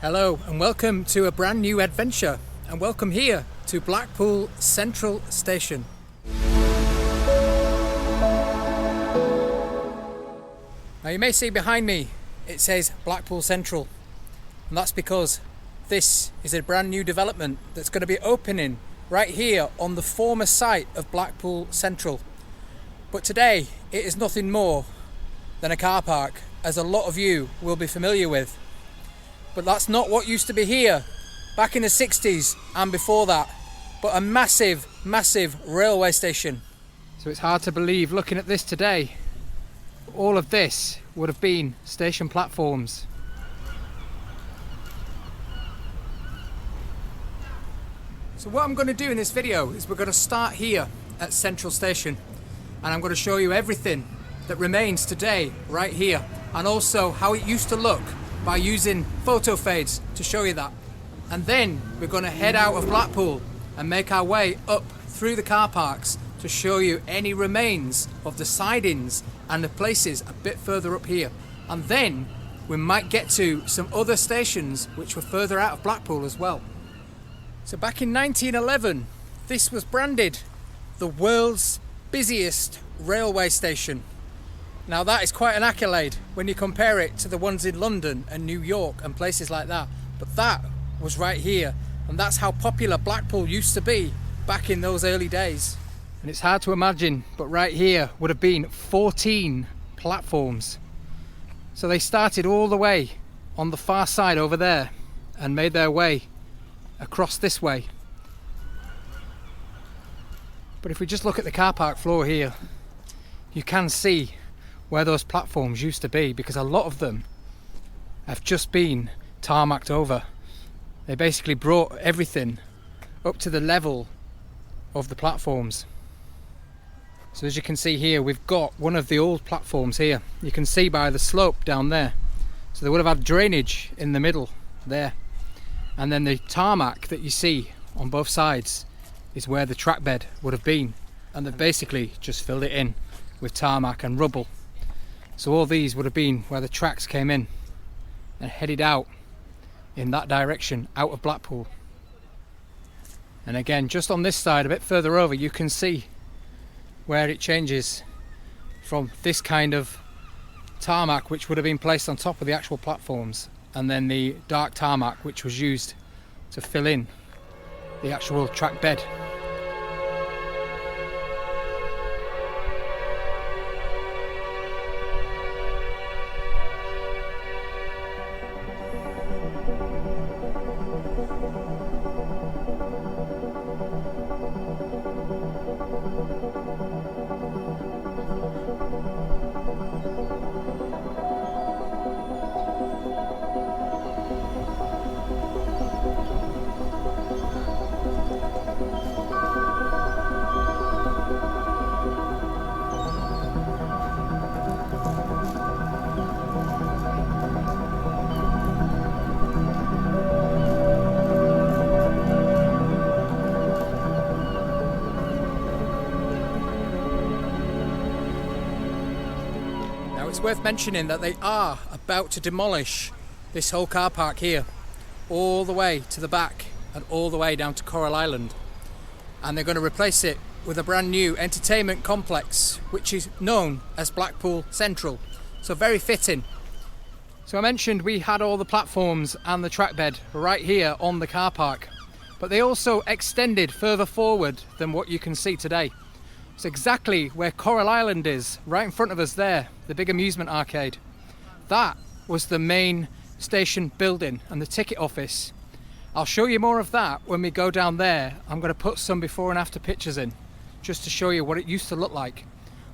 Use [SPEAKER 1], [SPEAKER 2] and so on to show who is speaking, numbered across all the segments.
[SPEAKER 1] Hello and welcome to a brand new adventure, and welcome here to Blackpool Central Station. Now you may see behind me it says Blackpool Central, and that's because this is a brand new development that's going to be opening right here on the former site of Blackpool Central. But today it is nothing more than a car park, as a lot of you will be familiar with. But that's not what used to be here back in the 60s and before that, but a massive railway station. So it's hard to believe looking at this today, all of this would have been station platforms. So what I'm going to do in this video is we're going to start here at Central Station, and I'm going to show you everything that remains today right here, and also how it used to look by using photo fades to show you that. And then we're going to head out of Blackpool and make our way up through the car parks to show you any remains of the sidings and the places a bit further up here. And then we might get to some other stations which were further out of Blackpool as well. So back in 1911, this was branded the world's busiest railway station. Now that is quite an accolade when you compare it to the ones in London and New York and places like that. But that was right here, and that's how popular Blackpool used to be back in those early days. And it's hard to imagine, but right here would have been 14 platforms. So they started all the way on the far side over there and made their way across this way. But if we just look at the car park floor here, you can see where those platforms used to be, because a lot of them have just been tarmacked over. They basically brought everything up to the level of the platforms. So as you can see here, we've got one of the old platforms here. You can see by the slope down there. So they would have had drainage in the middle there. And then the tarmac that you see on both sides is where the track bed would have been. And they've basically just filled it in with tarmac and rubble. So all these would have been where the tracks came in and headed out in that direction, out of Blackpool. And again, just on this side, a bit further over, you can see where it changes from this kind of tarmac, which would have been placed on top of the actual platforms, and then the dark tarmac, which was used to fill in the actual track bed. It's worth mentioning that they are about to demolish this whole car park here, all the way to the back and all the way down to Coral Island, and they're going to replace it with a brand new entertainment complex which is known as Blackpool Central. So very fitting. So I mentioned we had all the platforms and the track bed right here on the car park, but they also extended further forward than what you can see today. It's exactly where Coral Island is, right in front of us there, the big amusement arcade. That was the main station building and the ticket office. I'll show you more of that when we go down there. I'm going to put some before and after pictures in, just to show you what it used to look like.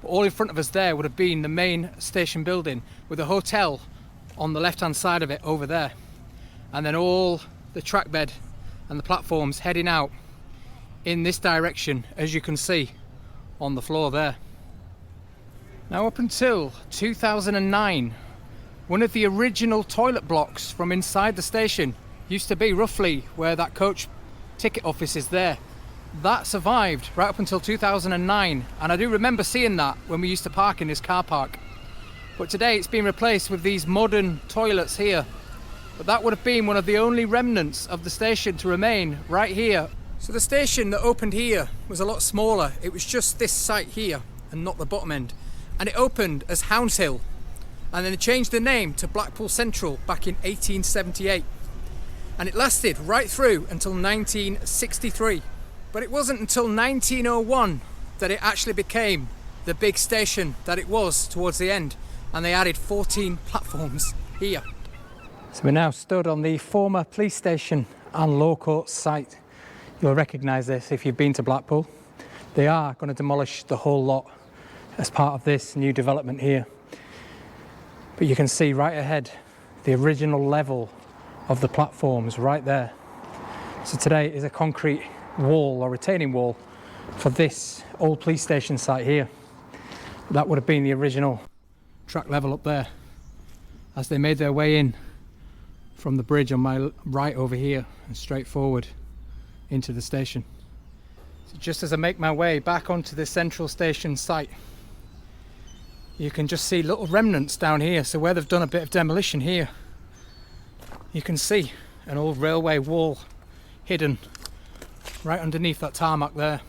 [SPEAKER 1] But all in front of us there would have been the main station building, with a hotel on the left hand side of it over there. And then all the track bed and the platforms heading out in this direction, as you can see on the floor there. Now up until 2009, one of the original toilet blocks from inside the station used to be roughly where that coach ticket office is there. That survived right up until 2009, and I do remember seeing that when we used to park in this car park. But today it's been replaced with these modern toilets here, but that would have been one of the only remnants of the station to remain right here. So the station that opened here was a lot smaller. It was just this site here and not the bottom end. And it opened as Hounshill, and then it changed the name to Blackpool Central back in 1878. And it lasted right through until 1963. But it wasn't until 1901 that it actually became the big station that it was towards the end, and they added 14 platforms here. So we're now stood on the former police station and law court site. You'll recognise this if you've been to Blackpool. They are going to demolish the whole lot as part of this new development here. But you can see right ahead the original level of the platforms right there. So today is a concrete wall or retaining wall for this old police station site here. That would have been the original track level up there as they made their way in from the bridge on my right over here and straight forward into the station. So just as I make my way back onto the central station site, you can just see little remnants down here. So where they've done a bit of demolition here, you can see an old railway wall hidden right underneath that tarmac there.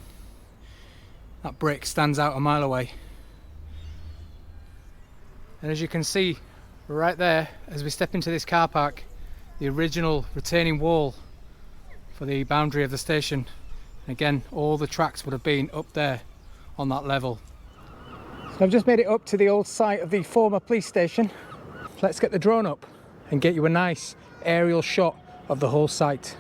[SPEAKER 1] That brick stands out a mile away. And as you can see right there, as we step into this car park, the original retaining wall for the boundary of the station. And again, all the tracks would have been up there on that level. So I've just made it up to the old site of the former police station. Let's get the drone up and get you a nice aerial shot of the whole site.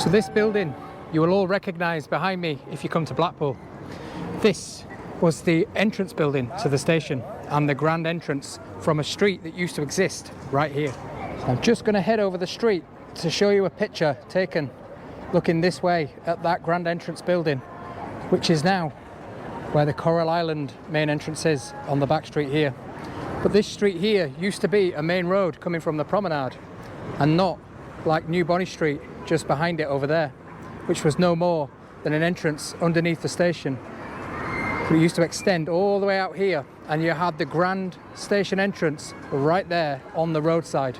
[SPEAKER 1] So this building you will all recognise behind me if you come to Blackpool. This was the entrance building to the station and the grand entrance from a street that used to exist right here. So I'm just going to head over the street to show you a picture taken looking this way at that grand entrance building, which is now where the Coral Island main entrance is on the back street here. But this street here used to be a main road coming from the promenade and not like New Bonny Street just behind it over there, which was no more than an entrance underneath the station. It used to extend all the way out here, and you had the grand station entrance right there on the roadside,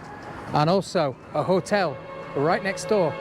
[SPEAKER 1] and also a hotel right next door.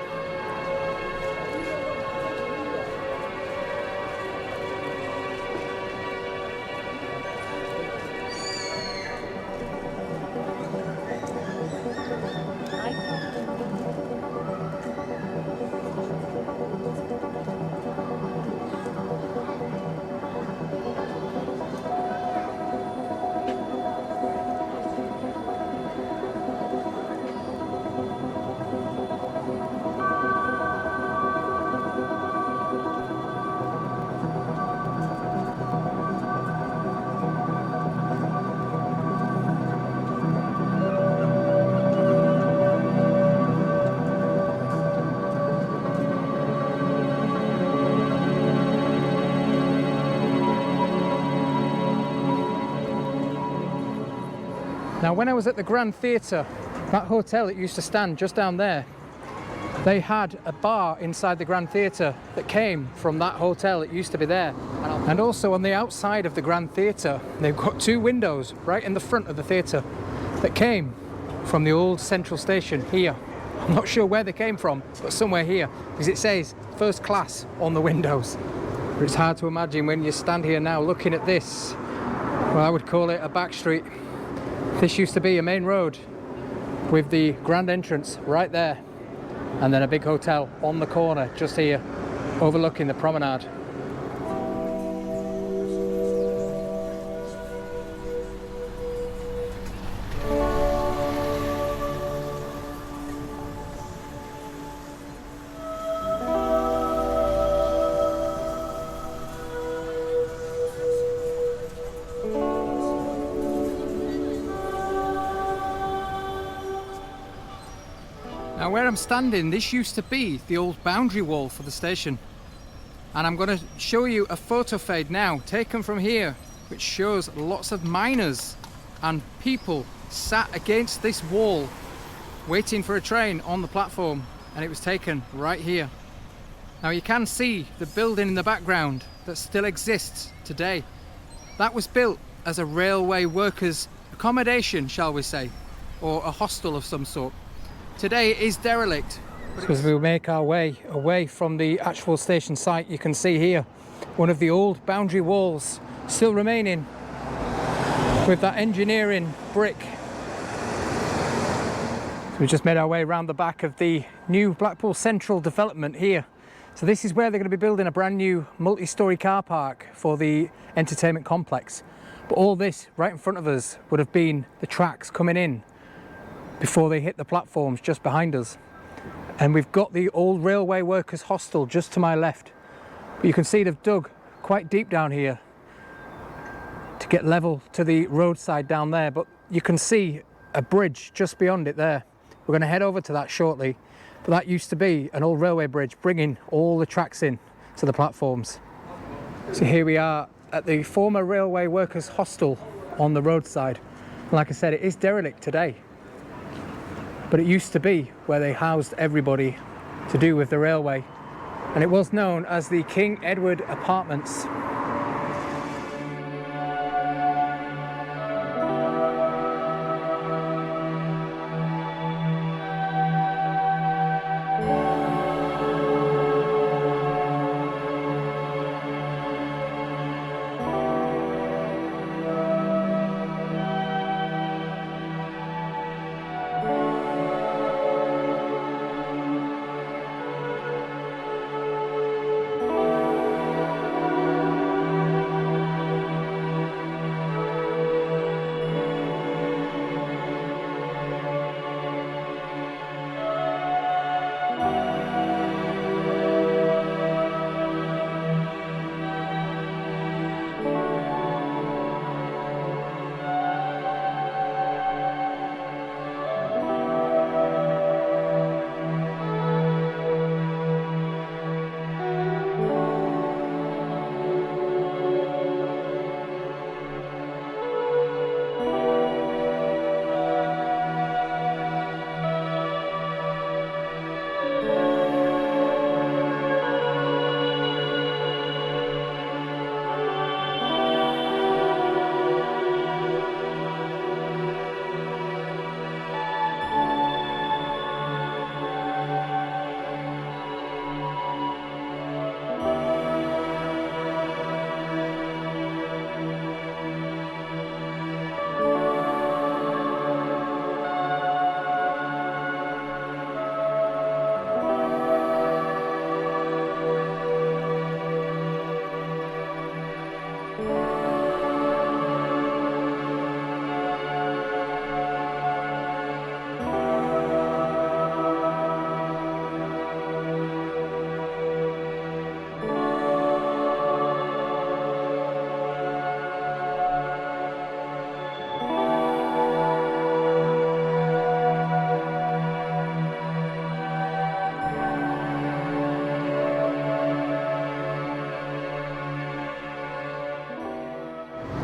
[SPEAKER 1] Now when I was at the Grand Theatre, that hotel that used to stand just down there, they had a bar inside the Grand Theatre that came from that hotel that used to be there. And also on the outside of the Grand Theatre, they've got two windows right in the front of the theatre that came from the old Central Station here. I'm not sure where they came from, but somewhere here, because it says first class on the windows. But it's hard to imagine when you stand here now looking at this. Well, I would call it a back street. This used to be a main road with the grand entrance right there, and then a big hotel on the corner just here overlooking the promenade. Now where I'm standing, this used to be the old boundary wall for the station, and I'm going to show you a photo fade now taken from here which shows lots of miners and people sat against this wall waiting for a train on the platform, and it was taken right here. Now you can see the building in the background that still exists today. That was built as a railway workers accommodation, shall we say, or a hostel of some sort. Today it is derelict. As we make our way away from the actual station site, you can see here one of the old boundary walls still remaining with that engineering brick. So we just made our way around the back of the new Blackpool Central development here. So this is where they're going to be building a brand new multi-storey car park for the entertainment complex. But all this right in front of us would have been the tracks coming in before they hit the platforms just behind us. And we've got the old railway workers hostel just to my left. But you can see they've dug quite deep down here to get level to the roadside down there, but you can see a bridge just beyond it there. We're going to head over to that shortly, but that used to be an old railway bridge bringing all the tracks in to the platforms. So here we are at the former railway workers hostel on the roadside. And like I said, it is derelict today, but it used to be where they housed everybody to do with the railway, and it was known as the King Edward Apartments.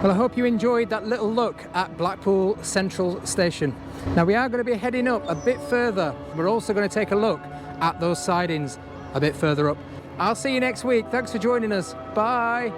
[SPEAKER 1] Well, I hope you enjoyed that little look at Blackpool Central Station. Now we are going to be heading up a bit further. We're also going to take a look at those sidings a bit further up. I'll see you next week. Thanks for joining us. Bye.